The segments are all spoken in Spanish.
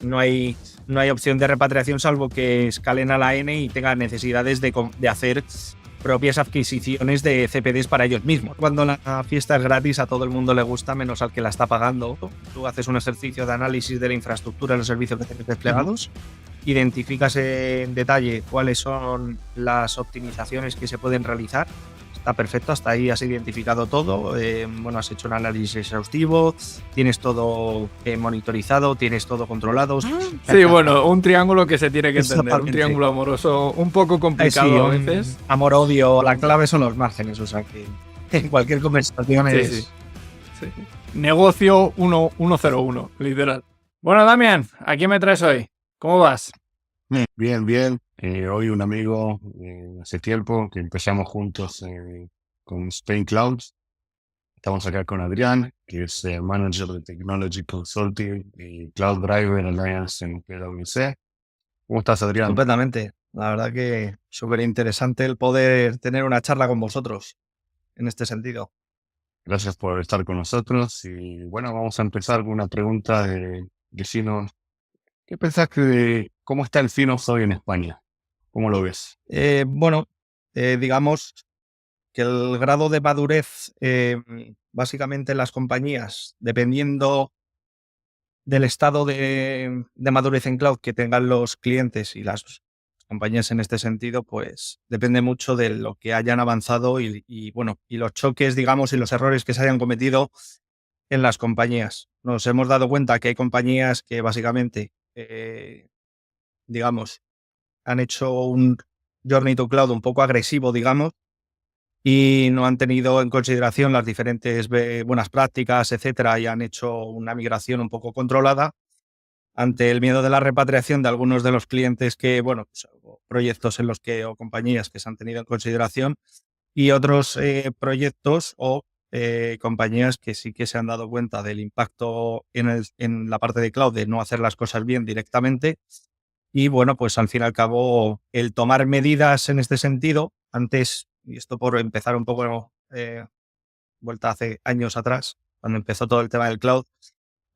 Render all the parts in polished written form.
no hay opción de repatriación salvo que escalen a la N y tengan necesidades de hacer propias adquisiciones de CPDs para ellos mismos. Cuando la fiesta es gratis, a todo el mundo le gusta, menos al que la está pagando. Tú haces un ejercicio de análisis de la infraestructura y los servicios que tienes desplegados, identificas en detalle cuáles son las optimizaciones que se pueden realizar. Está perfecto, hasta ahí has identificado todo. Has hecho un análisis exhaustivo, tienes todo monitorizado, tienes todo controlado. Sí, bueno, un triángulo que se tiene que entender, un triángulo amoroso un poco complicado a veces. Amor-odio, la clave son los márgenes, o sea que en cualquier conversación es... Sí. Negocio 101, literal. Bueno, Damián, ¿a quién me traes hoy? ¿Cómo vas? Bien. Hoy un amigo, hace tiempo que empezamos juntos con Spain Clouds. Estamos acá con Adrián, que es Manager de Technology Consulting y Cloud Driver Alliance en PwC. ¿Cómo estás, Adrián? Completamente. La verdad que súper interesante el poder tener una charla con vosotros en este sentido. Gracias por estar con nosotros. Y bueno, vamos a empezar con una pregunta de Finos. ¿Qué pensás cómo está el Finos hoy en España? ¿Cómo lo ves? Digamos que el grado de madurez, básicamente en las compañías, dependiendo del estado de madurez en cloud que tengan los clientes y las compañías en este sentido, pues depende mucho de lo que hayan avanzado y los choques, digamos, y los errores que se hayan cometido en las compañías. Nos hemos dado cuenta que hay compañías que básicamente, han hecho un Journey to Cloud un poco agresivo, digamos, y no han tenido en consideración las diferentes buenas prácticas, etcétera, y han hecho una migración un poco controlada ante el miedo de la repatriación de algunos de los clientes proyectos en los que o compañías que se han tenido en consideración y otros proyectos o compañías que sí que se han dado cuenta del impacto en la parte de cloud de no hacer las cosas bien directamente. Y pues al fin y al cabo, el tomar medidas en este sentido, antes, y esto por empezar un poco vuelta hace años atrás, cuando empezó todo el tema del cloud,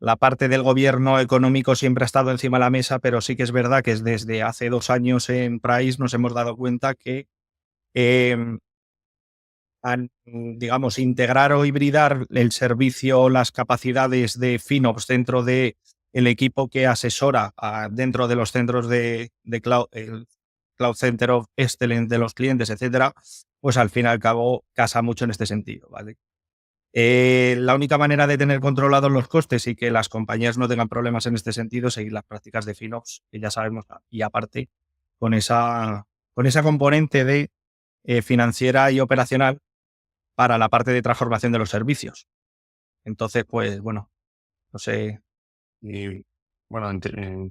la parte del gobierno económico siempre ha estado encima de la mesa, pero sí que es verdad que desde hace 2 años en Price nos hemos dado cuenta que integrar o hibridar el servicio, las capacidades de FinOps dentro de el equipo que asesora dentro de los centros de cloud, el Cloud Center of Excellence de los clientes, etcétera, pues al fin y al cabo casa mucho en este sentido, ¿vale? La única manera de tener controlados los costes y que las compañías no tengan problemas en este sentido es seguir las prácticas de FinOps, que ya sabemos, y aparte con esa componente de financiera y operacional para la parte de transformación de los servicios. Entonces, pues bueno, no sé. Y bueno,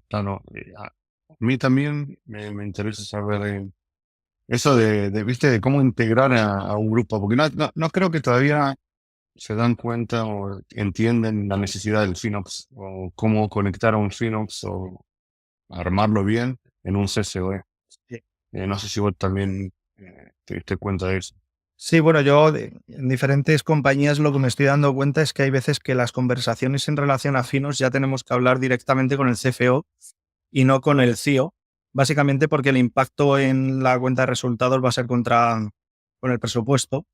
claro, a mí también me interesa saber eso ¿viste? De cómo integrar a un grupo, porque no creo que todavía se dan cuenta o entienden la necesidad del FinOps o cómo conectar a un FinOps o armarlo bien en un CCOE. Sí. No sé si vos también te diste cuenta de eso. Sí, bueno, yo en diferentes compañías lo que me estoy dando cuenta es que hay veces que las conversaciones en relación a finos ya tenemos que hablar directamente con el CFO y no con el CIO, básicamente porque el impacto en la cuenta de resultados va a ser con el presupuesto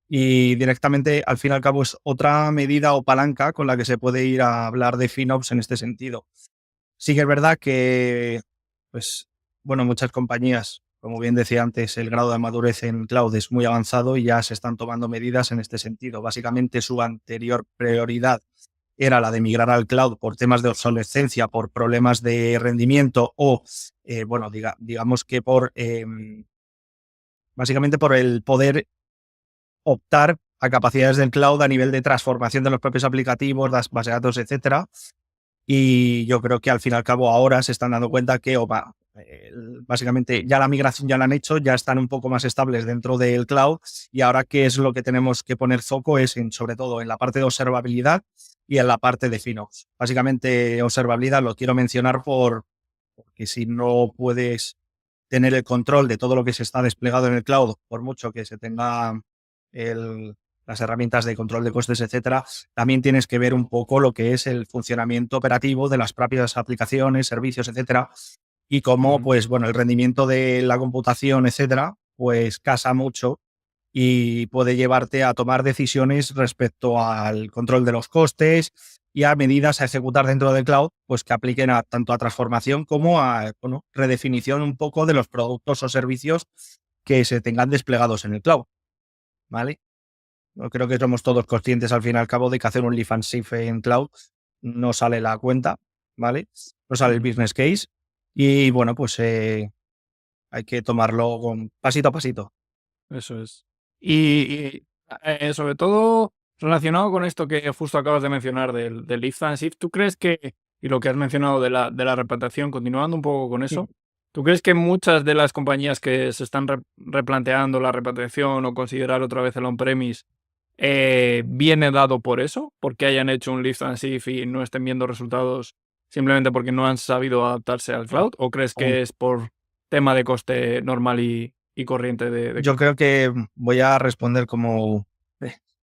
y directamente al fin y al cabo es otra medida o palanca con la que se puede ir a hablar de FinOps en este sentido. Sí que es verdad que, muchas compañías, como bien decía antes, el grado de madurez en cloud es muy avanzado y ya se están tomando medidas en este sentido. Básicamente su anterior prioridad era la de migrar al cloud por temas de obsolescencia, por problemas de rendimiento o, digamos que básicamente por el poder optar a capacidades del cloud a nivel de transformación de los propios aplicativos, las bases de datos, etcétera. Y yo creo que al fin y al cabo ahora se están dando cuenta que básicamente ya la migración ya la han hecho, ya están un poco más estables dentro del cloud y ahora qué es lo que tenemos que poner foco es sobre todo en la parte de observabilidad y en la parte de FinOps. Básicamente observabilidad lo quiero mencionar porque si no puedes tener el control de todo lo que se está desplegado en el cloud, por mucho que se tenga las herramientas de control de costes, etcétera, también tienes que ver un poco lo que es el funcionamiento operativo de las propias aplicaciones, servicios, etcétera, y cómo, pues, bueno, el rendimiento de la computación, etcétera, pues casa mucho y puede llevarte a tomar decisiones respecto al control de los costes y a medidas a ejecutar dentro del cloud, pues que apliquen tanto a transformación como a, bueno, redefinición un poco de los productos o servicios que se tengan desplegados en el cloud, ¿vale? Yo creo que somos todos conscientes al fin y al cabo de que hacer un lift and shift en cloud no sale la cuenta, ¿vale? No sale el business case y bueno, pues hay que tomarlo con pasito a pasito. Eso es. Y sobre todo relacionado con esto que justo acabas de mencionar del lift and shift, ¿tú crees que, y lo que has mencionado de la repatriación, continuando un poco con eso, ¿tú crees que muchas de las compañías que se están replanteando la repatriación o considerar otra vez el on-premise viene dado por eso? Porque hayan hecho un lift and shift y no estén viendo resultados simplemente porque no han sabido adaptarse al cloud? ¿O crees que es por tema de coste normal y corriente de Yo creo que voy a responder como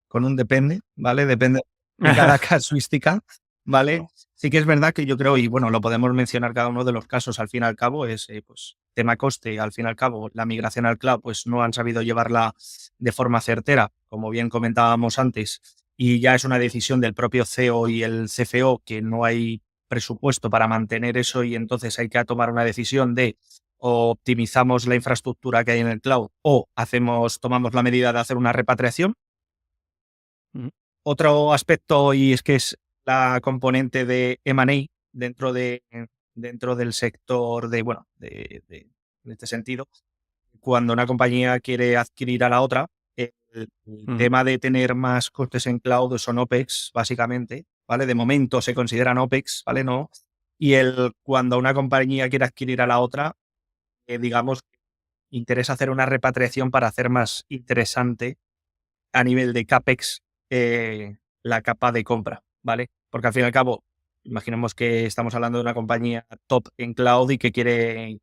con un depende, ¿vale? Depende de cada casuística, ¿vale? Sí que es verdad que yo creo, y bueno, lo podemos mencionar cada uno de los casos al fin y al cabo, es pues tema coste, al fin y al cabo, la migración al cloud, pues no han sabido llevarla de forma certera, como bien comentábamos antes, y ya es una decisión del propio CEO y el CFO que no hay presupuesto para mantener eso y entonces hay que tomar una decisión de o optimizamos la infraestructura que hay en el cloud o tomamos la medida de hacer una repatriación. Otro aspecto, y es que es la componente de M&A dentro del sector en este sentido, cuando una compañía quiere adquirir a la otra, el tema de tener más costes en cloud son OPEX, básicamente, ¿vale? De momento se consideran OPEX, ¿vale? No. Y cuando una compañía quiere adquirir a la otra, digamos, interesa hacer una repatriación para hacer más interesante a nivel de CAPEX la capa de compra, ¿vale? Porque al fin y al cabo, imaginemos que estamos hablando de una compañía top en cloud y que tiene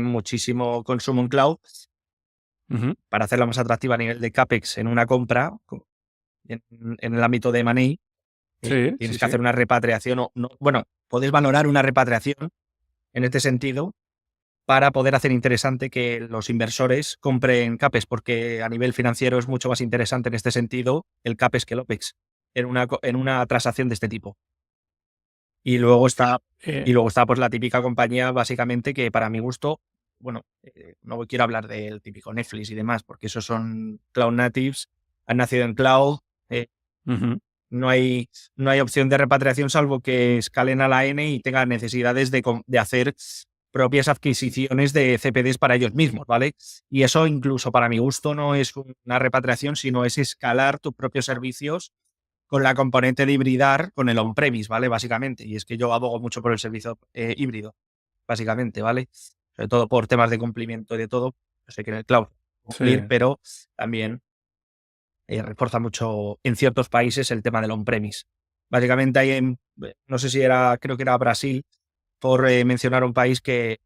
muchísimo consumo en cloud. Para hacerla más atractiva a nivel de CAPEX en una compra, en el ámbito de M&A, tienes que hacer una repatriación puedes valorar una repatriación en este sentido para poder hacer interesante que los inversores compren CAPEX, porque a nivel financiero es mucho más interesante en este sentido el CAPEX que el OPEX en una transacción de este tipo. Y luego está pues la típica compañía, básicamente, que para mi gusto, no quiero hablar del típico Netflix y demás, porque esos son cloud natives, han nacido en cloud, no hay opción de repatriación salvo que escalen a la N y tengan necesidades de hacer propias adquisiciones de CPDs para ellos mismos, ¿vale? Y eso incluso para mi gusto no es una repatriación, sino es escalar tus propios servicios con la componente de hibridar con el on-premise, ¿vale? Básicamente. Y es que yo abogo mucho por el servicio híbrido, básicamente, ¿vale? Sobre todo por temas de cumplimiento y de todo. Yo sé que en el cloud cumplir, pero también refuerza mucho en ciertos países el tema del on-premise. Básicamente hay no sé si creo que era Brasil, por mencionar un país que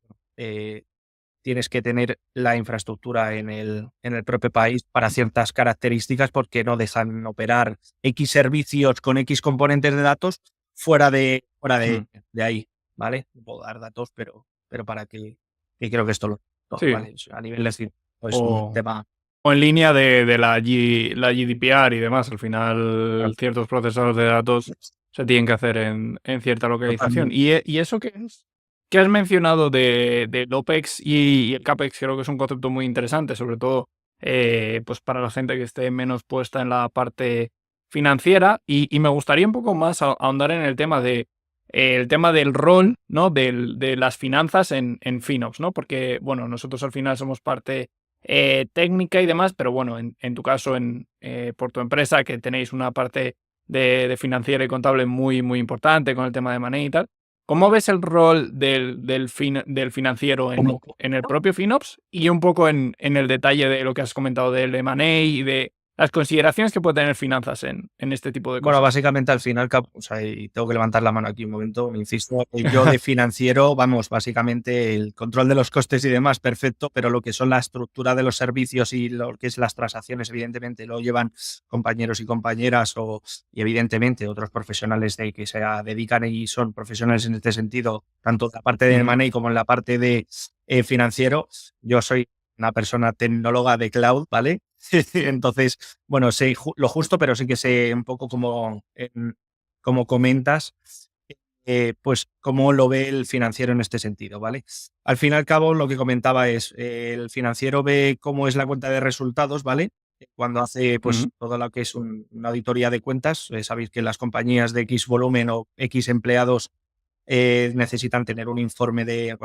tienes que tener la infraestructura en el propio país para ciertas características porque no dejan operar X servicios con X componentes de datos fuera de ahí, ¿vale? No puedo dar datos, pero para que creo que esto ¿vale? A nivel de pues un tema. O en línea de la GDPR y demás. Al final, ciertos procesadores de datos se tienen que hacer en cierta localización. ¿Y eso qué es? ¿Qué has mencionado del OPEX y el CAPEX? Creo que es un concepto muy interesante, sobre todo pues para la gente que esté menos puesta en la parte financiera. Y me gustaría un poco más ahondar en el tema del rol, ¿no? de las finanzas en FinOps, ¿no? Porque, bueno, nosotros al final somos parte técnica y demás, pero bueno, en tu caso, por tu empresa, que tenéis una parte de financiera y contable muy, muy importante con el tema de money y tal. ¿Cómo ves el rol del financiero en el propio FinOps y un poco en el detalle de lo que has comentado del M&A y de las consideraciones que puede tener finanzas en este tipo de Bueno, cosas. básicamente al final, o sea, y tengo que levantar la mano aquí un momento, me insisto, yo de financiero, vamos, básicamente el control de los costes y demás, perfecto, pero lo que son la estructura de los servicios y lo que es las transacciones, evidentemente lo llevan compañeros y compañeras y evidentemente otros profesionales que se dedican y son profesionales en este sentido, tanto en la parte de money como en la parte de financiero. Yo soy una persona tecnóloga de cloud, ¿vale? Entonces, bueno, sé lo justo, pero sí que sé un poco como comentas, pues cómo lo ve el financiero en este sentido, ¿vale? Al fin y al cabo, lo que comentaba es, el financiero ve cómo es la cuenta de resultados, ¿vale? Cuando hace pues todo lo que es una auditoría de cuentas, sabéis que las compañías de X volumen o X empleados necesitan tener un informe de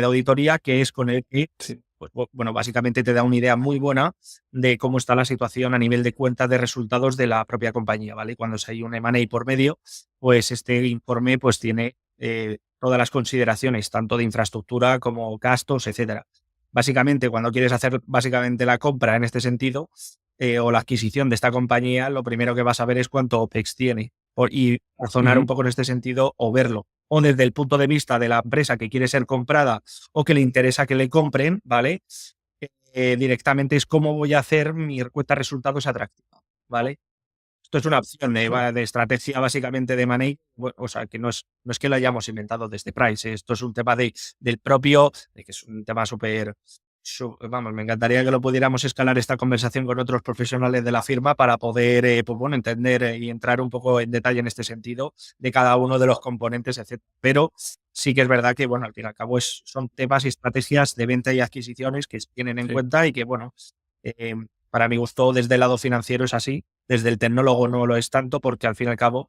auditoría, que es con el que, pues, bueno, básicamente te da una idea muy buena de cómo está la situación a nivel de cuentas de resultados de la propia compañía, ¿vale? Cuando hay un M&A por medio, pues este informe pues tiene todas las consideraciones, tanto de infraestructura como gastos, etcétera. Básicamente, cuando quieres hacer básicamente la compra en este sentido, o la adquisición de esta compañía, lo primero que vas a ver es cuánto OPEX tiene y razonar un poco en este sentido o verlo. O desde el punto de vista de la empresa que quiere ser comprada o que le interesa que le compren, ¿vale? Directamente es cómo voy a hacer mi cuenta de resultados atractiva, ¿vale? Esto es una opción de estrategia básicamente de money, o sea, que no es que lo hayamos inventado desde Price, esto es un tema del propio, que es un tema súper, vamos, me encantaría que lo pudiéramos escalar esta conversación con otros profesionales de la firma para poder, pues bueno, entender y entrar un poco en detalle en este sentido de cada uno de los componentes, etc. Pero sí que es verdad que, bueno, al fin y al cabo son temas y estrategias de venta y adquisiciones que se tienen en cuenta y que, bueno, para mi gusto, desde el lado financiero es así, desde el tecnólogo no lo es tanto, porque al fin y al cabo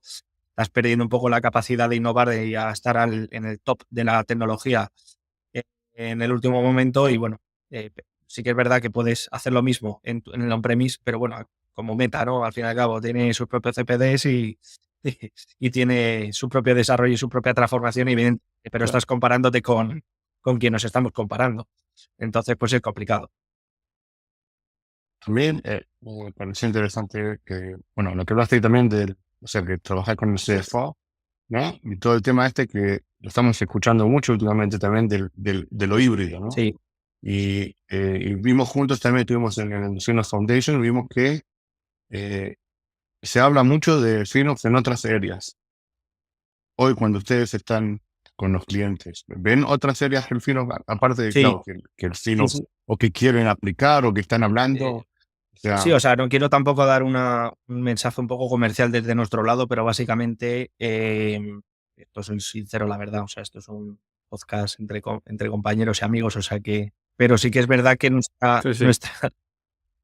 estás perdiendo un poco la capacidad de innovar y a estar en el top de la tecnología en el último momento. Y bueno, sí que es verdad que puedes hacer lo mismo en el on-premise, pero bueno, como Meta, ¿no? Al fin y al cabo tiene sus propios CPDs y tiene su propio desarrollo y su propia transformación, pero estás comparándote con quien nos estamos comparando. Entonces, pues es complicado. También me pareció interesante que, bueno, lo que hablaste también o sea, que trabajar con el CFO, ¿no? Y todo el tema que lo estamos escuchando mucho últimamente también de lo híbrido, ¿no? Sí. Y vimos juntos también, estuvimos en el FinOps Foundation, vimos que se habla mucho de FinOps en otras áreas. Hoy, cuando ustedes están con los clientes, ¿ven otras áreas que el FinOps, aparte de Sí. Cloud, que el FinOps, o que quieren aplicar, o que están hablando? Sí, o sea, no quiero tampoco dar un mensaje un poco comercial desde nuestro lado, pero básicamente, esto soy sincero, la verdad, o sea, esto es un podcast entre compañeros y amigos, o sea que, pero sí que es verdad que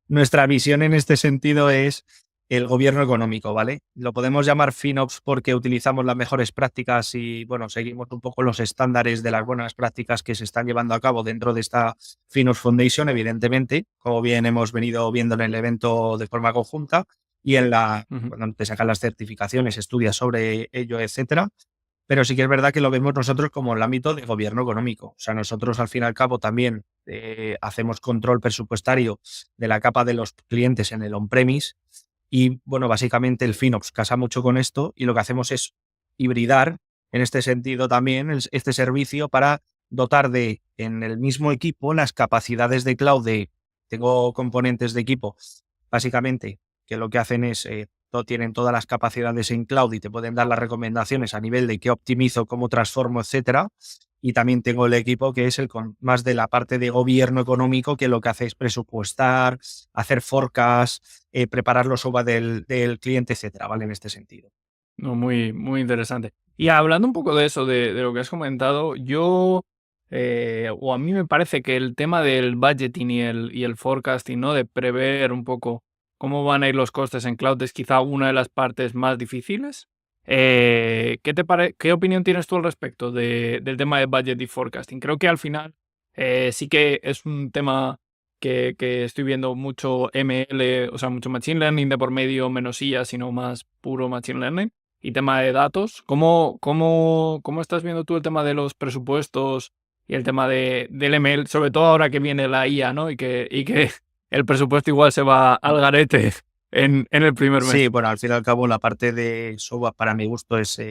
nuestra visión en este sentido es el gobierno económico, ¿vale? Lo podemos llamar FinOps porque utilizamos las mejores prácticas y, bueno, seguimos un poco los estándares de las buenas prácticas que se están llevando a cabo dentro de esta FinOps Foundation, evidentemente, como bien hemos venido viendo en el evento de forma conjunta y cuando te sacan las certificaciones, estudias sobre ello, etcétera. Pero sí que es verdad que lo vemos nosotros como el ámbito de gobierno económico. O sea, nosotros al fin y al cabo también hacemos control presupuestario de la capa de los clientes en el on-premise y, bueno, básicamente el FinOps casa mucho con esto y lo que hacemos es hibridar en este sentido también este servicio para dotar en el mismo equipo las capacidades de cloud tengo componentes de equipo, básicamente, que lo que hacen es tienen todas las capacidades en cloud y te pueden dar las recomendaciones a nivel de qué optimizo, cómo transformo, etcétera. Y también tengo el equipo que es más de la parte de gobierno económico, que lo que hace es presupuestar, hacer forecast, preparar los OVA del cliente, etcétera, ¿vale? En este sentido. No, muy, muy interesante. Y hablando un poco de eso, de lo que has comentado, o a mí me parece que el tema del budgeting y el forecasting, ¿no? De prever un poco cómo van a ir los costes en cloud es quizá una de las partes más difíciles. ¿Qué opinión tienes tú al respecto del tema de budget y forecasting? Creo que al final sí que es un tema que estoy viendo mucho ML, o sea, mucho Machine Learning de por medio, menos IA, sino más puro Machine Learning. Y tema de datos, ¿cómo estás viendo tú el tema de los presupuestos y el tema del ML, sobre todo ahora que viene la IA, ¿no? Y que el presupuesto igual se va al garete en el primer mes. Sí, bueno, al fin y al cabo la parte de SOA para mi gusto es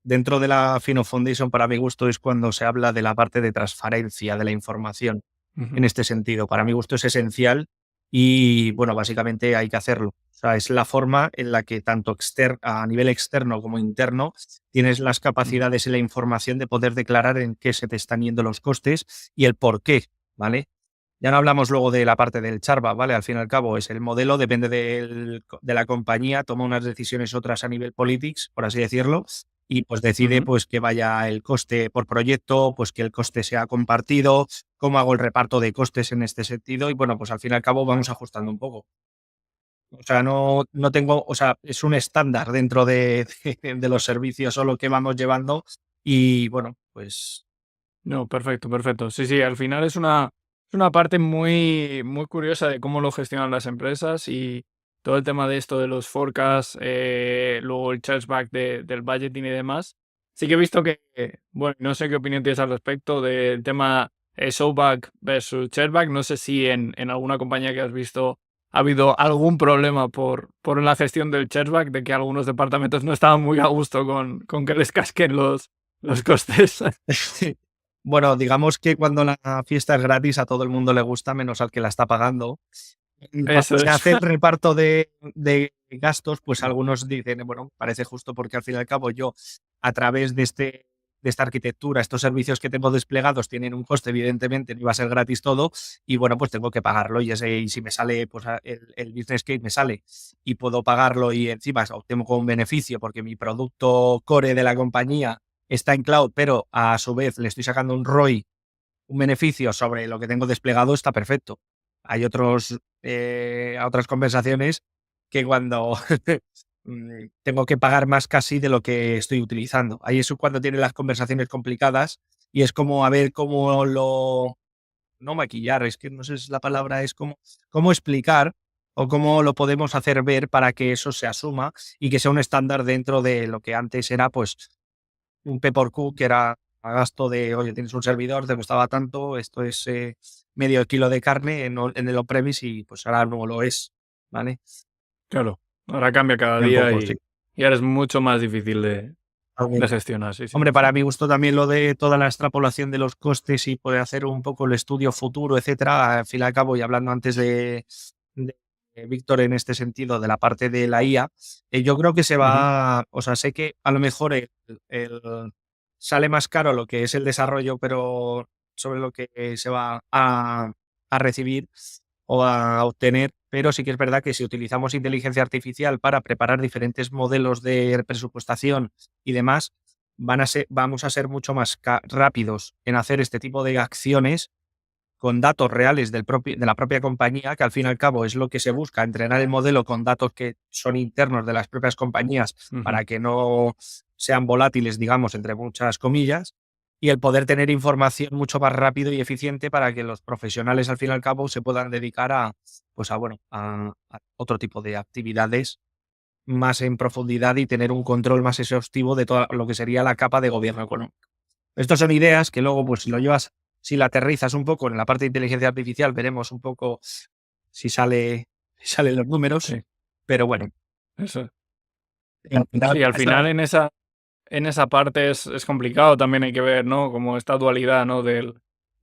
dentro de la Fino Foundation para mi gusto es cuando se habla de la parte de transparencia de la información. En este sentido, para mi gusto es esencial y bueno, básicamente hay que hacerlo. O sea, es la forma en la que tanto a nivel externo como interno tienes las capacidades y la información de poder declarar en qué se te están yendo los costes y el por qué, ¿vale? Ya no hablamos luego de la parte del charba, ¿vale? Al fin y al cabo es el modelo, depende de la compañía, toma unas decisiones otras a nivel politics, por así decirlo, y pues decide pues que vaya el coste por proyecto, pues que el coste sea compartido, cómo hago el reparto de costes en este sentido y bueno, pues al fin y al cabo vamos ajustando un poco. O sea, no tengo, o sea, es un estándar dentro de los servicios o lo que vamos llevando y bueno, pues No, perfecto, perfecto. Sí, sí, al final es una parte muy, muy curiosa de cómo lo gestionan las empresas y todo el tema de esto de los forecasts, luego el chargeback del budgeting y demás. Sí que he visto que, bueno, no sé qué opinión tienes al respecto del tema showback versus chargeback. No sé si en alguna compañía que has visto ha habido algún problema por la gestión del chargeback, de que algunos departamentos no estaban muy a gusto con que les casquen los costes. Bueno, digamos que cuando la fiesta es gratis a todo el mundo le gusta, menos al que la está pagando. Y cuando Eso se es. hace el reparto de gastos, pues algunos dicen, bueno, parece justo porque al fin y al cabo yo, a través de esta arquitectura, estos servicios que tengo desplegados tienen un coste, evidentemente, no iba a ser gratis todo, y bueno, pues tengo que pagarlo. Y si me sale, pues el business case me sale y puedo pagarlo y encima obtengo un beneficio porque mi producto core de la compañía está en cloud, pero a su vez le estoy sacando un ROI, un beneficio sobre lo que tengo desplegado, está perfecto. Hay otras conversaciones que cuando tengo que pagar más casi de lo que estoy utilizando. Ahí es cuando tienen las conversaciones complicadas y es como a ver cómo no maquillar, es que no sé si la palabra es cómo explicar o cómo lo podemos hacer ver para que eso se asuma y que sea un estándar dentro de lo que antes era pues un P por Q, que era a gasto de, oye, tienes un servidor, te costaba tanto, esto es medio kilo de carne en el on-premise y pues ahora no lo es, ¿vale? Claro, ahora cambia cada Y un día poco, sí. y ahora es mucho más difícil de gestionar, sí, sí. Hombre, para mi gusto también lo de toda la extrapolación de los costes y poder hacer un poco el estudio futuro, etcétera, al fin y al cabo, y hablando antes de Víctor en este sentido, de la parte de la IA, yo creo que se va, o sea, sé que a lo mejor sale más caro lo que es el desarrollo, pero sobre lo que se va a recibir o a obtener, pero sí que es verdad que si utilizamos inteligencia artificial para preparar diferentes modelos de presupuestación y demás, vamos a ser mucho más rápidos en hacer este tipo de acciones con datos reales de la propia compañía, que al fin y al cabo es lo que se busca, entrenar el modelo con datos que son internos de las propias compañías para que no sean volátiles, digamos, entre muchas comillas, y el poder tener información mucho más rápido y eficiente para que los profesionales al fin y al cabo se puedan dedicar a otro tipo de actividades más en profundidad y tener un control más exhaustivo de todo lo que sería la capa de gobierno económico. Estas son ideas que luego, pues si la aterrizas un poco en la parte de inteligencia artificial, veremos un poco si salen los números, Sí, pero bueno. eso. Al final, Sí, al final en esa parte es complicado, también hay que ver, ¿no? Como esta dualidad, ¿no? De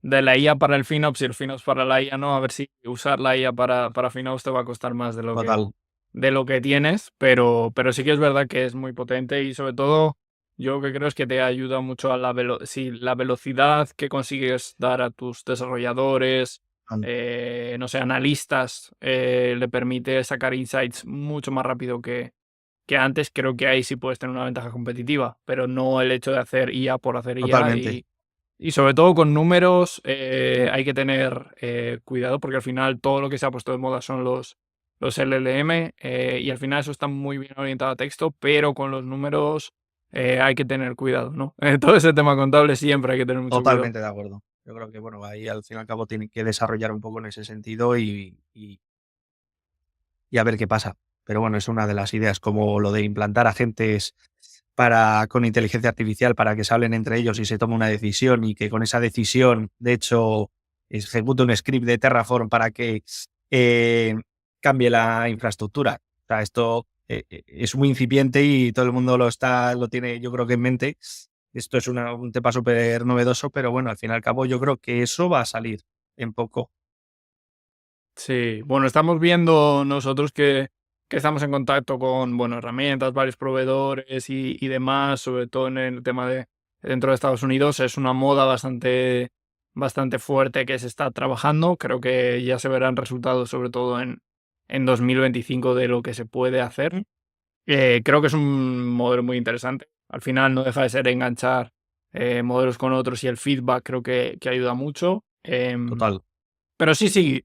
la IA para el FinOps y el FinOps para la IA, ¿no? A ver si usar la IA para FinOps te va a costar más total. de lo que tienes, pero sí que es verdad que es muy potente y sobre todo yo lo que creo es que te ayuda mucho a la velocidad que consigues dar a tus desarrolladores, no sé, analistas, le permite sacar insights mucho más rápido que antes. Creo que ahí sí puedes tener una ventaja competitiva, pero no el hecho de hacer IA por hacer IA Totalmente. y sobre todo con números hay que tener cuidado porque al final todo lo que se ha puesto de moda son los LLM y al final eso está muy bien orientado a texto, pero con los números hay que tener cuidado, ¿no? Todo ese tema contable siempre hay que tener mucho cuidado. Totalmente de acuerdo. Yo creo que, bueno, ahí al fin y al cabo tienen que desarrollar un poco en ese sentido y a ver qué pasa. Pero bueno, es una de las ideas, como lo de implantar agentes con inteligencia artificial para que se hablen entre ellos y se tome una decisión y que con esa decisión, de hecho, ejecute un script de Terraform para que cambie la infraestructura. O sea, esto es muy incipiente y todo el mundo lo tiene, yo creo que en mente. Esto es un tema súper novedoso, pero bueno, al fin y al cabo yo creo que eso va a salir en poco. Sí, bueno, estamos viendo nosotros que estamos en contacto con, bueno, herramientas, varios proveedores y demás, sobre todo en el tema de dentro de Estados Unidos, es una moda bastante fuerte que se está trabajando. Creo que ya se verán resultados, sobre todo en 2025, de lo que se puede hacer. Creo que es un modelo muy interesante. Al final no deja de ser enganchar modelos con otros y el feedback creo que ayuda mucho. Total. Pero sí,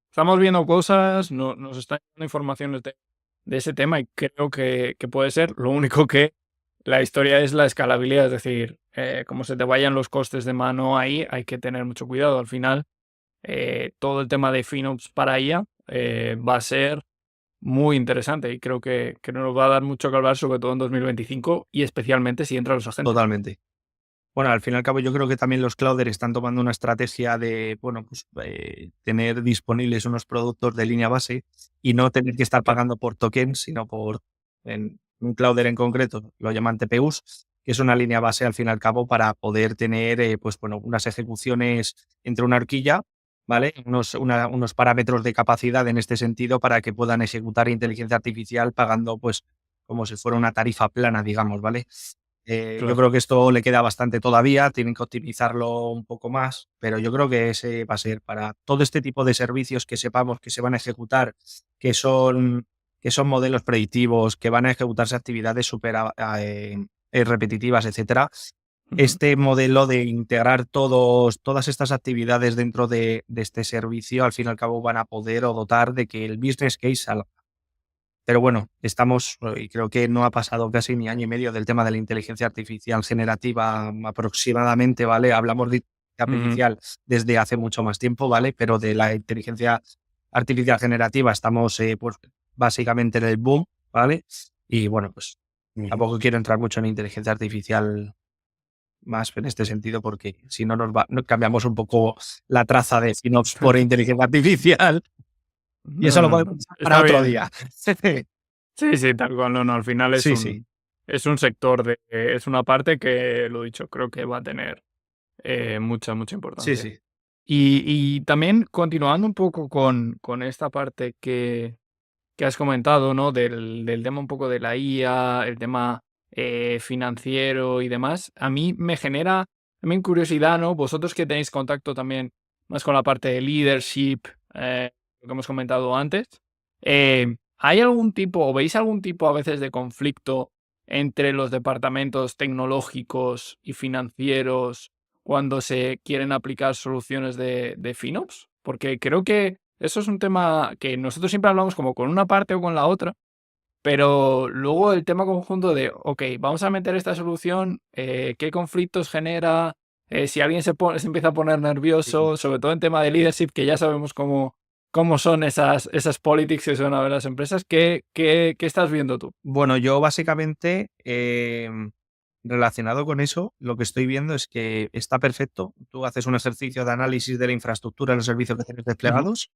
estamos viendo cosas, nos están dando informaciones de ese tema y creo que puede ser. Lo único que la historia es la escalabilidad, es decir, como se te vayan los costes de mano ahí, hay que tener mucho cuidado. Al final, todo el tema de FinOps para IA va a ser muy interesante y creo que nos va a dar mucho que hablar, sobre todo en 2025 y especialmente si entran los agentes. Totalmente. Bueno, al fin y al cabo yo creo que también los clouders están tomando una estrategia de, bueno, pues tener disponibles unos productos de línea base y no tener que estar pagando por tokens, sino en un clouder en concreto, lo llaman TPUs, que es una línea base al fin y al cabo para poder tener, pues bueno, unas ejecuciones entre una horquilla, ¿vale? Unos parámetros de capacidad en este sentido para que puedan ejecutar inteligencia artificial pagando, pues, como si fuera una tarifa plana, digamos, ¿vale? Yo creo que esto le queda bastante todavía, tienen que optimizarlo un poco más, pero yo creo que ese va a ser para todo este tipo de servicios que sepamos que se van a ejecutar, que son, que son modelos predictivos, que van a ejecutarse actividades súper repetitivas, etcétera. Este modelo de integrar todas estas actividades dentro de este servicio, al fin y al cabo van a poder o dotar de que el business case salga. Pero bueno, estamos, y creo que no ha pasado casi ni año y medio del tema de la inteligencia artificial generativa aproximadamente, ¿vale? Hablamos de inteligencia artificial desde hace mucho más tiempo, ¿vale? Pero de la inteligencia artificial generativa estamos, pues, básicamente en el boom, ¿vale? Y bueno, pues tampoco quiero entrar mucho en inteligencia artificial más en este sentido porque si no nos cambiamos un poco la traza de FinOps por inteligencia artificial. Y eso lo podemos dejar para otro día. Sí, tal cual. No, al final es Sí. Es un sector, es una parte que, lo dicho, creo que va a tener mucha importancia. Sí. Y también continuando un poco con esta parte que has comentado, ¿no? Del tema un poco de la IA, el tema financiero y demás, a mí me genera también curiosidad, ¿no? Vosotros que tenéis contacto también más con la parte de leadership, lo que hemos comentado antes, ¿hay algún tipo o veis algún tipo a veces de conflicto entre los departamentos tecnológicos y financieros cuando se quieren aplicar soluciones de FinOps? Porque creo que eso es un tema que nosotros siempre hablamos como con una parte o con la otra, pero luego el tema conjunto de, ok, vamos a meter esta solución, ¿qué conflictos genera? Si alguien se empieza a poner nervioso, sobre todo en tema de leadership, que ya sabemos cómo son esas politics que suelen haber las empresas, ¿qué estás viendo tú? Bueno, yo básicamente, relacionado con eso, lo que estoy viendo es que está perfecto. Tú haces un ejercicio de análisis de la infraestructura de los servicios que tienes desplegados,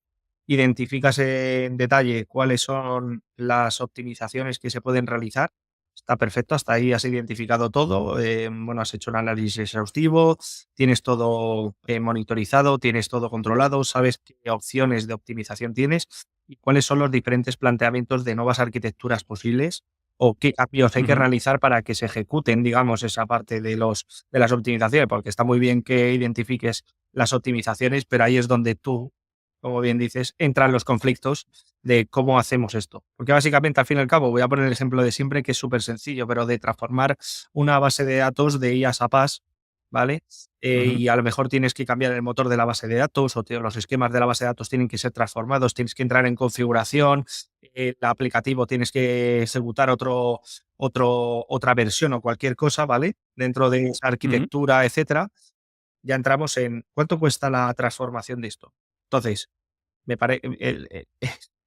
identificas en detalle cuáles son las optimizaciones que se pueden realizar. Está perfecto, hasta ahí has identificado todo. Bueno, has hecho un análisis exhaustivo, tienes todo monitorizado, tienes todo controlado, sabes qué opciones de optimización tienes y cuáles son los diferentes planteamientos de nuevas arquitecturas posibles o qué cambios hay que realizar para que se ejecuten, digamos, esa parte de las optimizaciones, porque está muy bien que identifiques las optimizaciones, pero ahí es donde tú, como bien dices, entran los conflictos de cómo hacemos esto. Porque básicamente, al fin y al cabo, voy a poner el ejemplo de siempre, que es súper sencillo, pero de transformar una base de datos de IaaS a PaaS, ¿vale? Y a lo mejor tienes que cambiar el motor de la base de datos o los esquemas de la base de datos tienen que ser transformados, tienes que entrar en configuración, el aplicativo tienes que ejecutar otra versión o cualquier cosa, ¿vale? Dentro de esa arquitectura, etcétera. Ya entramos en ¿cuánto cuesta la transformación de esto? Entonces, me parece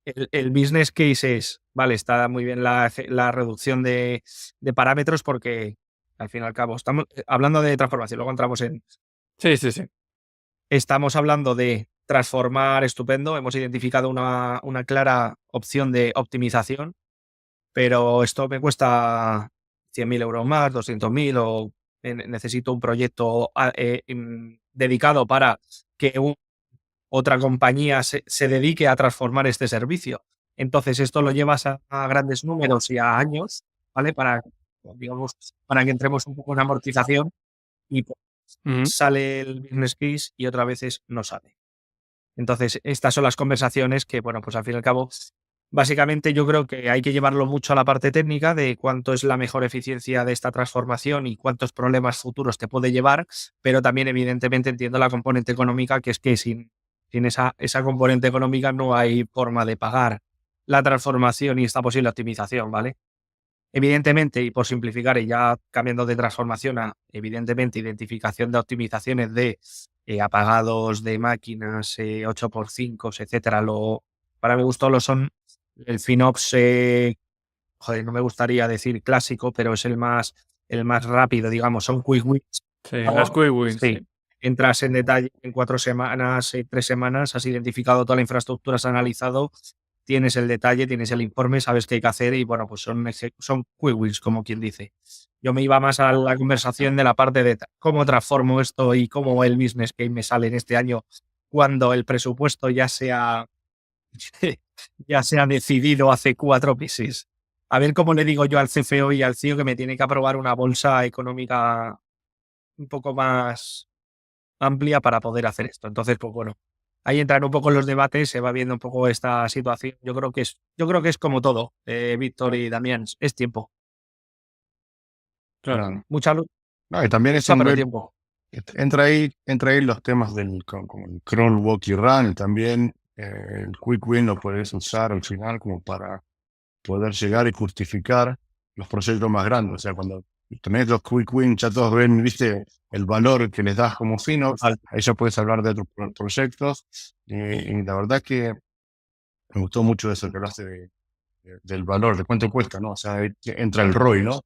el business case es, vale, está muy bien la reducción de parámetros porque al fin y al cabo estamos hablando de transformación, luego entramos en... Sí. Estamos hablando de transformar, estupendo. Hemos identificado una clara opción de optimización, pero esto me cuesta 100.000 euros más, 200.000, o necesito un proyecto dedicado para que otra compañía se dedique a transformar este servicio. Entonces, esto lo llevas a grandes números y a años, ¿vale? Digamos, para que entremos un poco en amortización y pues, sale el business case y otras veces no sale. Entonces, estas son las conversaciones que, bueno, pues al fin y al cabo, básicamente yo creo que hay que llevarlo mucho a la parte técnica de cuánto es la mejor eficiencia de esta transformación y cuántos problemas futuros te puede llevar, pero también evidentemente entiendo la componente económica, que es que sin esa componente económica no hay forma de pagar la transformación y esta posible optimización, ¿vale? Evidentemente, y por simplificar y ya cambiando de transformación a, evidentemente, identificación de optimizaciones de apagados de máquinas, 8x5, etcétera. Para mi gusto lo son el FinOps, joder, no me gustaría decir clásico, pero es el más rápido, digamos, son quick wins. Sí, las quick wins. Sí. Sí. Entras en detalle en 4 semanas, 3 semanas, has identificado toda la infraestructura, has analizado, tienes el detalle, tienes el informe, sabes qué hay que hacer y bueno, pues son quick wins, como quien dice. Yo me iba más a la conversación de la parte de cómo transformo esto y cómo el business case me sale en este año cuando el presupuesto ya se ha decidido hace 4 meses. A ver cómo le digo yo al CFO y al CEO que me tiene que aprobar una bolsa económica un poco más amplia para poder hacer esto. Entonces, pues bueno, ahí entran un poco los debates, se va viendo un poco esta situación. Yo creo que es como todo, Víctor y Damián, es tiempo. Claro. Mucha luz. No, y también es pero tiempo. entra ahí los temas como el crawl, walk y run, y también el quick win lo puedes usar al final como para poder llegar y justificar los proyectos más grandes. O sea, cuando tenés los quick wins, ya todos ven, viste, el valor que les das como FinOps, ahí ya puedes hablar de otros proyectos. Y la verdad que me gustó mucho eso que hablaste del valor, de cuánto cuesta, ¿no? O sea, ahí entra el ROI, ¿no?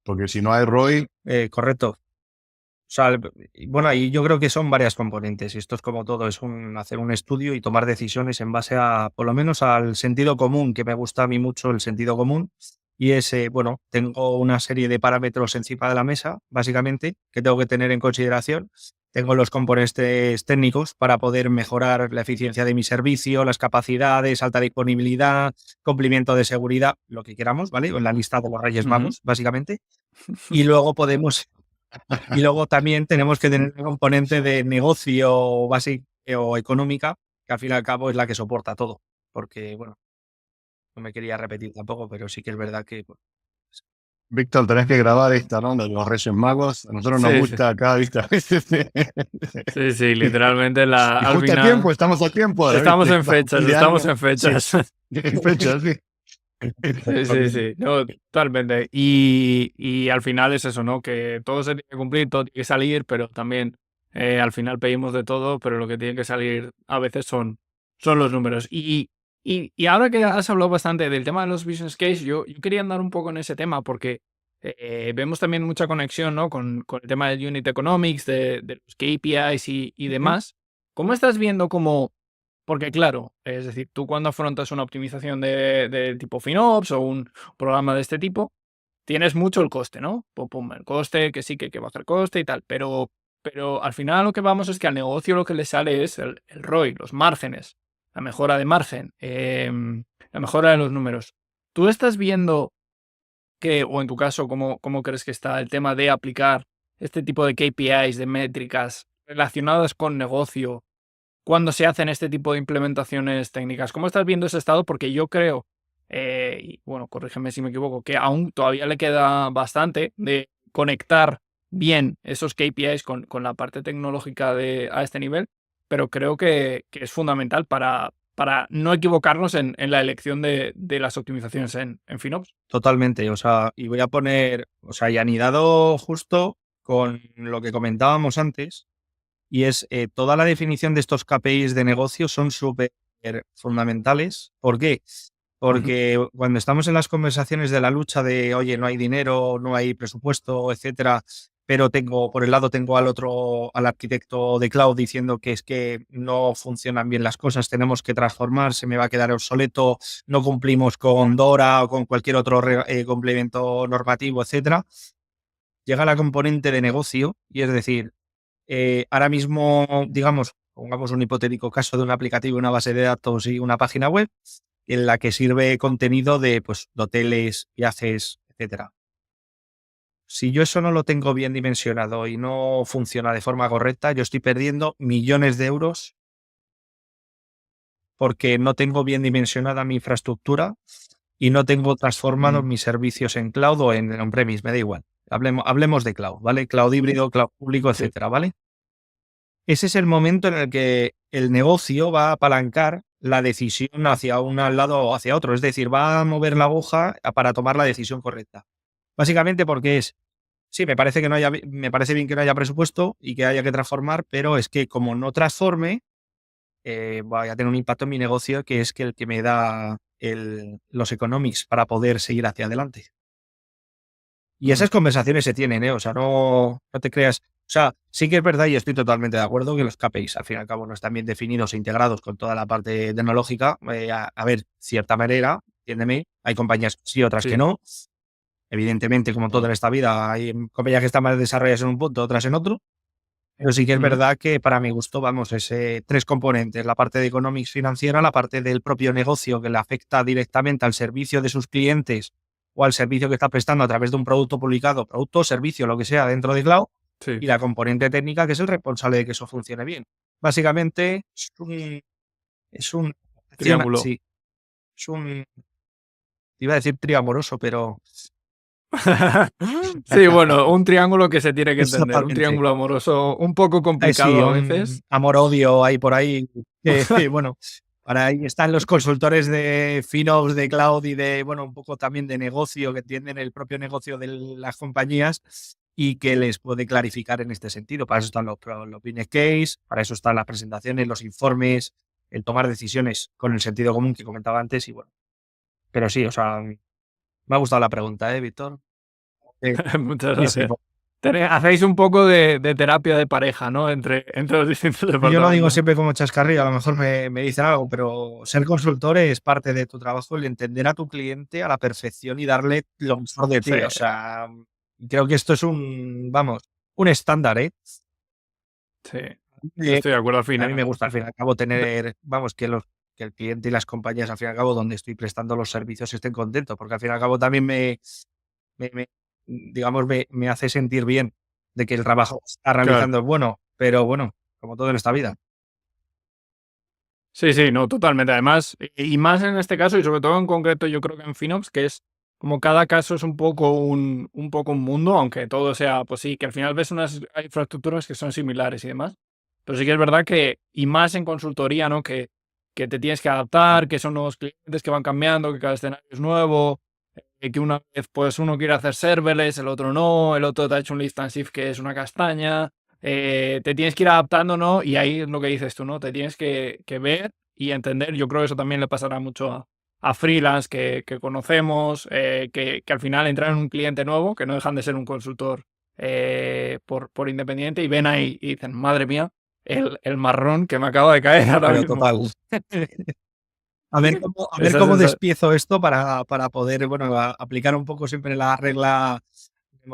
Porque si no hay ROI, Correcto. O sea, bueno, y yo creo que son varias componentes. Y esto es como todo, es hacer un estudio y tomar decisiones en base a, por lo menos al sentido común, que me gusta a mí mucho el sentido común. Y es, bueno, tengo una serie de parámetros encima de la mesa, básicamente, que tengo que tener en consideración. Tengo los componentes técnicos para poder mejorar la eficiencia de mi servicio, las capacidades, alta disponibilidad, cumplimiento de seguridad, lo que queramos, ¿vale? En la lista de los Reyes Magos, básicamente. Y luego también tenemos que tener un componente de negocio básico o económica, que al fin y al cabo es la que soporta todo. Porque, bueno, no me quería repetir tampoco, pero sí que es verdad que Víctor, tenés que grabar esta, ¿no? De los Reyes Magos. A nosotros nos gusta acá, ¿viste? Sí, literalmente Y al justo final... a tiempo, estamos a tiempo. Estamos en fechas, Sí. En fechas, sí. Sí, no, totalmente. Y al final es eso, ¿no? Que todo se tiene que cumplir, todo tiene que salir, pero también al final pedimos de todo, pero lo que tiene que salir a veces son los números. Y ahora que has hablado bastante del tema de los business case, yo quería andar un poco en ese tema porque vemos también mucha conexión, ¿no? Con el tema del unit economics, de los KPIs y demás. ¿Cómo estás viendo porque claro, es decir, tú cuando afrontas una optimización de tipo FinOps o un programa de este tipo, tienes mucho el coste, ¿no? El coste, que sí que hay que bajar el coste y tal, pero al final lo que vamos es que al negocio lo que le sale es el ROI, los márgenes, la mejora de margen, la mejora de los números. ¿Tú estás viendo o en tu caso, cómo crees que está el tema de aplicar este tipo de KPIs, de métricas relacionadas con negocio, cuando se hacen este tipo de implementaciones técnicas? ¿Cómo estás viendo ese estado? Porque yo creo, y bueno, corrígeme si me equivoco, que aún todavía le queda bastante de conectar bien esos KPIs con la parte tecnológica a este nivel, pero creo que es fundamental para no equivocarnos en la elección de las optimizaciones en FinOps. totalmente. O sea, y voy a poner, o sea, y anidado justo con lo que comentábamos antes, y es toda la definición de estos KPIs de negocio son súper fundamentales. ¿Por qué? Porque cuando estamos en las conversaciones de la lucha de, oye, no hay dinero, no hay presupuesto, etcétera, pero por el lado tengo al arquitecto de cloud diciendo que es que no funcionan bien las cosas, tenemos que transformar, se me va a quedar obsoleto, no cumplimos con DORA o con cualquier otro complemento normativo, etcétera. Llega la componente de negocio y es decir, ahora mismo, digamos, pongamos un hipotético caso de un aplicativo, una base de datos y una página web en la que sirve contenido de hoteles, viajes, etcétera. Si yo eso no lo tengo bien dimensionado y no funciona de forma correcta, yo estoy perdiendo millones de euros porque no tengo bien dimensionada mi infraestructura y no tengo transformados mis servicios en cloud o en on-premise, me da igual. Hablemos de cloud, ¿vale? Cloud híbrido, cloud público, etcétera, ¿vale? Ese es el momento en el que el negocio va a apalancar la decisión hacia un lado o hacia otro. Es decir, va a mover la aguja para tomar la decisión correcta. Básicamente porque sí, me parece bien que no haya presupuesto y que haya que transformar, pero es que como no transforme, voy a tener un impacto en mi negocio que es que el que me da los economics para poder seguir hacia adelante. Y esas conversaciones se tienen, ¿eh? O sea, no te creas. O sea, sí que es verdad y estoy totalmente de acuerdo que los KPIs, al fin y al cabo, no están bien definidos e integrados con toda la parte tecnológica. A ver, cierta manera, entiéndeme, hay compañías que sí, otras que no. Evidentemente, como todo en esta vida, hay compañías que están más desarrolladas en un punto, otras en otro. Pero sí que es verdad que para mi gusto, vamos, tres componentes, la parte de economics financiera, la parte del propio negocio que le afecta directamente al servicio de sus clientes o al servicio que está prestando a través de un producto publicado, producto, servicio, lo que sea, dentro de cloud, y la componente técnica que es el responsable de que eso funcione bien. Básicamente es un triángulo. Sí, iba a decir triamoroso, pero sí, bueno, un triángulo que se tiene que entender, un triángulo amoroso un poco complicado a veces. Amor-odio hay por ahí. Bueno, para ahí están los consultores de FinOps, de Cloud y de, bueno, un poco también de negocio, que entienden el propio negocio de las compañías y que les puede clarificar en este sentido. Para eso están los business case, para eso están las presentaciones, los informes, el tomar decisiones con el sentido común que comentaba antes y bueno. Pero sí, o sea, me ha gustado la pregunta, Víctor. Muchas gracias. Hacéis un poco de terapia de pareja, ¿no? Entre los distintos departamentos. Yo lo digo siempre como chascarrillo, a lo mejor me dicen algo, pero ser consultor es parte de tu trabajo, el entender a tu cliente a la perfección y darle lo mejor de ti. Sí. O sea, creo que esto es un estándar, ¿eh? Sí, estoy de acuerdo al final. A mí me gusta al fin y al cabo tener, que el cliente y las compañías al fin y al cabo donde estoy prestando los servicios estén contentos, porque al fin y al cabo también me hace sentir bien de que el trabajo que está realizando es bueno, pero bueno, como todo en esta vida. Sí, no, totalmente. Además, y más en este caso, y sobre todo en concreto, yo creo que en FinOps, que es como cada caso es un poco un mundo, aunque todo sea, pues sí, que al final ves unas infraestructuras que son similares y demás. Pero sí que es verdad que, y más en consultoría, ¿no? Que te tienes que adaptar, que son nuevos clientes que van cambiando, que cada escenario es nuevo, que una vez pues uno quiere hacer serverless, el otro no, el otro te ha hecho un lift and shift que es una castaña, te tienes que ir adaptando, ¿no? Y ahí es lo que dices tú, ¿no? Te tienes que ver y entender. Yo creo que eso también le pasará mucho a freelance que conocemos, que al final entran en un cliente nuevo, que no dejan de ser un consultor por independiente y ven ahí y dicen, madre mía, el marrón que me acaba de caer ahora mismo. Total. A ver cómo despiezo esto para poder, bueno, aplicar un poco siempre la regla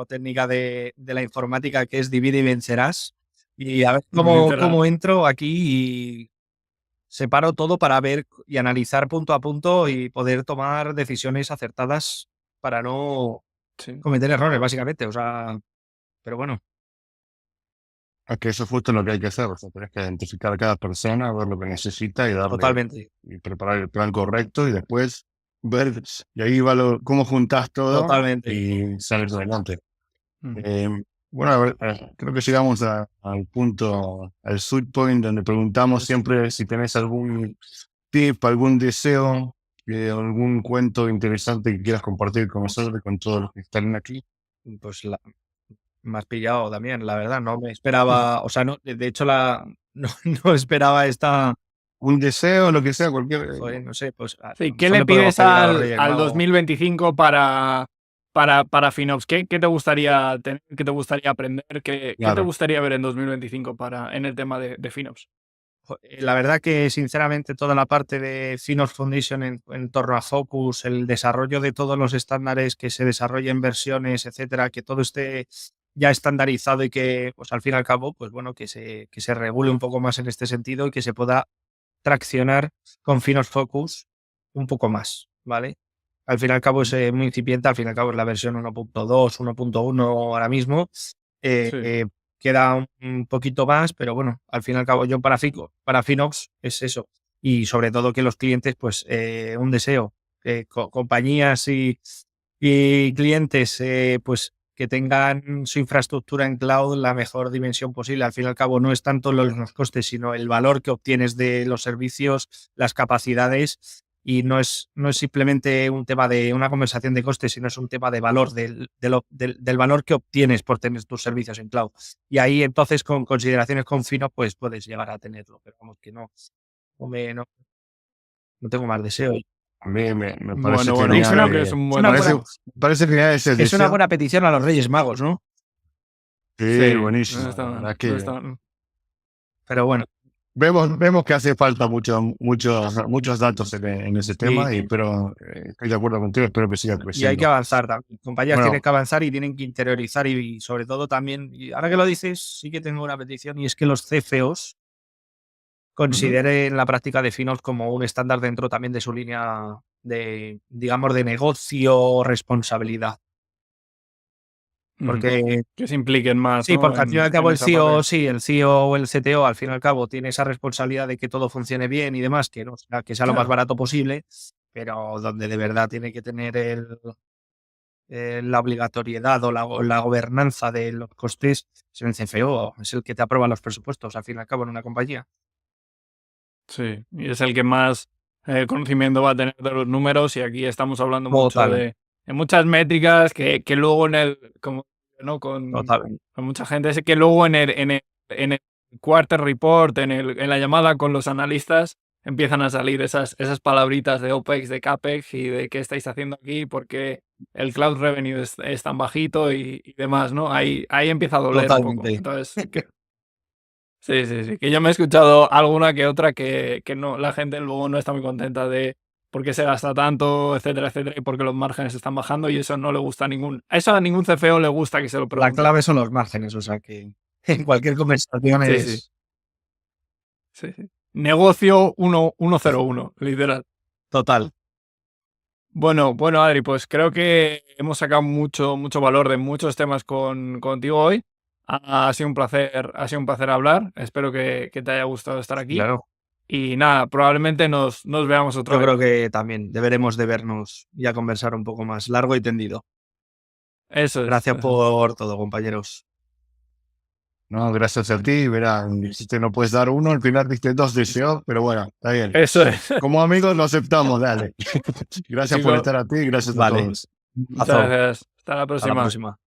técnica de la informática, que es divide y vencerás. Y a ver cómo entro aquí y separo todo para ver y analizar punto a punto y poder tomar decisiones acertadas para no cometer errores, básicamente. O sea, pero bueno. Es que eso es justo lo que hay que hacer. O sea, tenés que identificar a cada persona, ver lo que necesita y darle. Totalmente. Y preparar el plan correcto y después ver. Y ahí va cómo juntás todo. Totalmente. Y salir adelante. Bueno, a ver, creo que llegamos al punto, al sweet point, donde preguntamos siempre si tenés algún tip, algún deseo, algún cuento interesante que quieras compartir con nosotros y con todos los que están aquí. Pues me has pillado también, la verdad, no me esperaba, o sea, no, de hecho no esperaba un deseo, lo que sea, cualquier. Joder, no sé, pues. Sí, ¿qué le pides al 2025 para para FinOps, ¿qué te gustaría tener? ¿Qué te gustaría aprender? ¿Qué te Claro. gustaría ver en 2025 en el tema de FinOps? La verdad que sinceramente toda la parte de FinOps Foundation en torno a Focus, el desarrollo de todos los estándares que se desarrollen versiones, etcétera, que todo esté ya estandarizado y que pues al fin y al cabo pues bueno que se regule un poco más en este sentido y que se pueda traccionar con FinOps Focus un poco más, ¿vale? Al fin y al cabo es muy incipiente, al fin y al cabo es la versión 1.2, 1.1 ahora mismo. Sí. Queda un poquito más, pero bueno, al fin y al cabo yo para FinOps es eso. Y sobre todo que los clientes, pues un deseo, que compañías y clientes, pues que tengan su infraestructura en cloud la mejor dimensión posible. Al fin y al cabo no es tanto los costes, sino el valor que obtienes de los servicios, las capacidades. Y no es simplemente un tema de una conversación de costes, sino es un tema de valor, del valor que obtienes por tener tus servicios en cloud. Y ahí entonces con consideraciones con Fino pues puedes llegar a tenerlo, pero vamos que no tengo más deseo. A mí me parece Bueno, genial. creo que es un buen parece genial ese es deseo. una buena petición a los Reyes Magos, ¿no? Sí, buenísimo. No está la mal, verdad que no está mal. Pero bueno, vemos que hace falta muchos datos en ese tema, pero estoy de acuerdo contigo, espero que siga y hay creciendo. que avanzar también. Compañías Bueno. tienen que avanzar y tienen que interiorizar y sobre todo también, y ahora que lo dices, sí que tengo una petición y es que los CFOs consideren la práctica de FinOps como un estándar dentro también de su línea de, digamos, de negocio o responsabilidad. Porque que se impliquen más. sí, ¿no? porque al fin y al cabo en el esa CEO, parte. sí, el CEO o el CTO al fin y al cabo tiene esa responsabilidad de que todo funcione bien y demás, que no sea, que sea lo más Claro. barato posible, pero donde de verdad tiene que tener la obligatoriedad o la gobernanza de los costes es el CFO, es el que te aprueba los presupuestos al fin y al cabo en una compañía. Sí, y es el que más conocimiento va a tener de los números y aquí estamos hablando mucho Total, de muchas métricas que luego como, ¿no? con total. mucha gente, es que luego en el quarter report, en la llamada con los analistas, empiezan a salir esas palabritas de OPEX, de CAPEX y de qué estáis haciendo aquí, porque el cloud revenue es tan bajito y demás, ¿no? Ahí empieza a doler un poco. Totalmente. Entonces, Sí, que yo me he escuchado alguna que otra que no, la gente luego no está muy contenta de por qué se gasta tanto, etcétera, etcétera, y por qué los márgenes están bajando y eso no le gusta a ningún CFO le gusta que se lo La pregunte. clave son los márgenes, o sea que en cualquier conversación es Sí. Negocio 101, literal. total. Bueno, Adri, pues creo que hemos sacado mucho valor de muchos temas contigo hoy. Ha sido un placer hablar. Espero que te haya gustado estar aquí. Claro. Y nada, probablemente nos veamos otra Yo vez. creo que también deberemos de vernos y a conversar un poco más largo y tendido. Eso es. Gracias por todo, compañeros. No, gracias a ti, verá, si te no puedes dar uno, al final diste 2 deseos, pero bueno, está bien. Eso es. Como amigos lo aceptamos, dale. Gracias por Chicos, estar aquí, gracias a Vale. todos. muchas gracias. Hasta la Hasta la próxima. próxima.